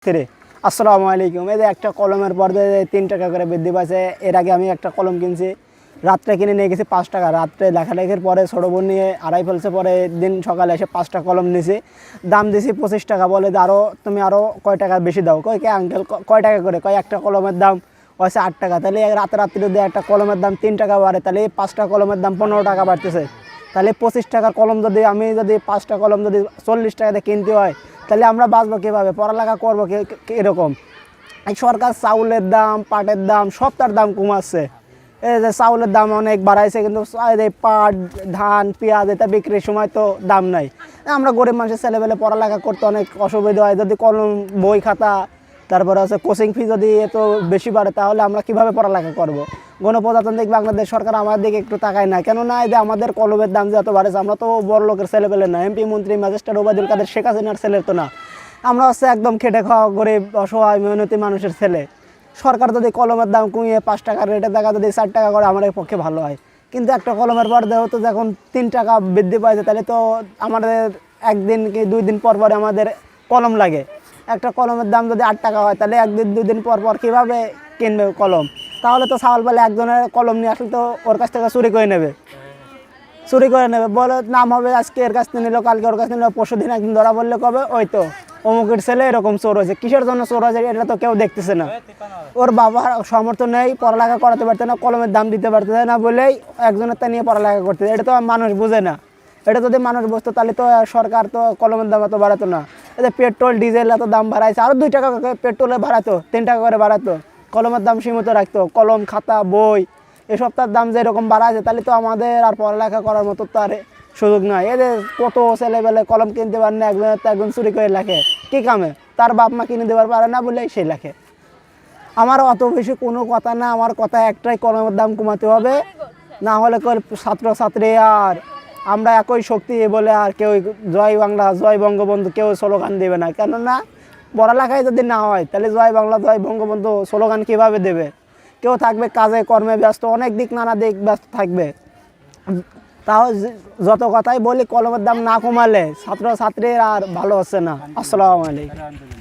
663। আসসালামু আলাইকুম। এই যে একটা কলমের পর্দা 3 টাকা করে বৃদ্ধি পাইছে। এর আগে আমি একটা কলম কিনছি, রাত্রে কিনে নিয়ে গেছি 5 টাকা। রাত্রে লেখালেখির পরে ছোটো বোন নিয়ে আড়াই ফেলছে, পরে দিন সকালে এসে 5টা কলম নিয়েছি, দাম দিয়েছি 25 টাকা। বলে যে তুমি আরও কয় টাকা বেশি দাও। কয় কে আঙ্কেল কয় টাকা করে? কয় একটা কলমের দাম হয়েছে 8 টাকা। তাহলে রাত্রে যদি একটা কলমের দাম 3 টাকা বাড়ে, তাহলে 5টা কলমের দাম 15 টাকা বাড়তেছে। তাহলে 25 টাকার কলম যদি আমি 5টা কলম যদি 40 টাকাতে কিনতে হয়, তাহলে আমরা বাঁচবো কীভাবে? পড়ালেখা করবো এরকম। এই সরকার চাউলের দাম, পাটের দাম, সব তার দাম কমাচ্ছে। এই যে চাউলের দাম অনেক বাড়াইছে, কিন্তু পাট, ধান, পেঁয়াজ এটা বিক্রির সময় তো দাম নাই। আমরা গরিব মানুষের ছেলেবেলে পড়ালেখা করতে অনেক অসুবিধা হয়। যদি কলম, বই, খাতা, তারপরে কোচিং ফি যদি এত বেশি বাড়ে, তাহলে আমরা কীভাবে পড়ালেখা করব? গণপ্রজাতান্ত্রিক বাংলাদেশ সরকার আমাদের দিকে একটু তাকায় না কেন? না, এই যে আমাদের কলমের দাম যে এত বাড়েছে, আমরা তো বড় লোকের ছেলেবেলে না, এমপি, মন্ত্রী, ম্যাজিস্ট্রেট, ওবায়দুল কাদের, শেখ হাসিনার ছেলের তো না। আমরা একদম খেটে খাওয়া গরিব, অসহায়, মেহনতি মানুষের ছেলে। সরকার যদি কলমের দাম কমিয়ে 5 টাকার রেটের জায়গা যদি 4 টাকা করে, আমাদের পক্ষে ভালো হয়। কিন্তু একটা কলমের পর যেহেতু যখন 3 টাকা বৃদ্ধি পাইছে, তাহলে তো আমাদের একদিন কি 2 দিন পর পরে আমাদের কলম লাগে। একটা কলমের দাম যদি 8 টাকা হয়, তাহলে একদিন 2 দিন পর পর কীভাবে কিনবে কলম? তাহলে তো সাওয়াল বলে একজনের কলম নিয়ে আসলে তো ওর কাছ থেকে চুরি করে নেবে, বলে নাম হবে, আজকে এর কাছ থেকে নিল, কালকে ওর কাছ থেকে নিল, পরশু দিন একদিন ধরা বললে কবে ওই তো অমুকের ছেলে এরকম চোর হয়েছে। কিসের জন্য চোর হয়েছে এটা তো কেউ দেখতেছে না। ওর বাবার সামর্থ্য নেই, পড়ালেখা করাতে পারতে না, কলমের দাম দিতে পারতেছে না বলেই একজনের তা নিয়ে পড়ালেখা করতেছে। এটা তো মানুষ বুঝে না। এটা যদি মানুষ বুঝতো, তাহলে তো সরকার তো কলমের দাম এত বাড়াতো না। এই যে পেট্রোল, ডিজেল এত দাম বাড়াইছে, আরও 2 টাকা পেট্রোলে বাড়াতো, 3 টাকা করে বাড়াতো, কলমের দাম সীমিত রাখতো। কলম, খাতা, বই এসব তার দাম যেরকম বাড়াচ্ছে, তাহলে তো আমাদের আর পড়ালেখা করার মতো তো আর সুযোগ নয়। এদের কত ছেলেবেলে কলম কিনতে পারে না, একজন চুরি করে লেখে কী কামে? তার বাপ মা কিনে দেবার পারে না বলেই সে লেখে। আমার অত বেশি কোনো কথা না, আমার কথা একটাই, কলমের দাম কমাতে হবে। না হলে ছাত্রছাত্রী আর আমরা একই শক্তি বলে আর কেউ জয় বাংলা, জয় বঙ্গবন্ধু কেউ স্লোগান দেবে না। কেননা পড়ালেখায় যদি না হয়, তাহলে জয় বাংলা, জয় বঙ্গবন্ধু স্লোগান কীভাবে দেবে? কেউ থাকবে কাজে কর্মে ব্যস্ত, অনেক দিক নানা দিক ব্যস্ত থাকবে। তাও যত কথাই বলি, কলমের দাম না কমালে ছাত্রছাত্রীর আর ভালো হচ্ছে না। আসসালামু আলাইকুম।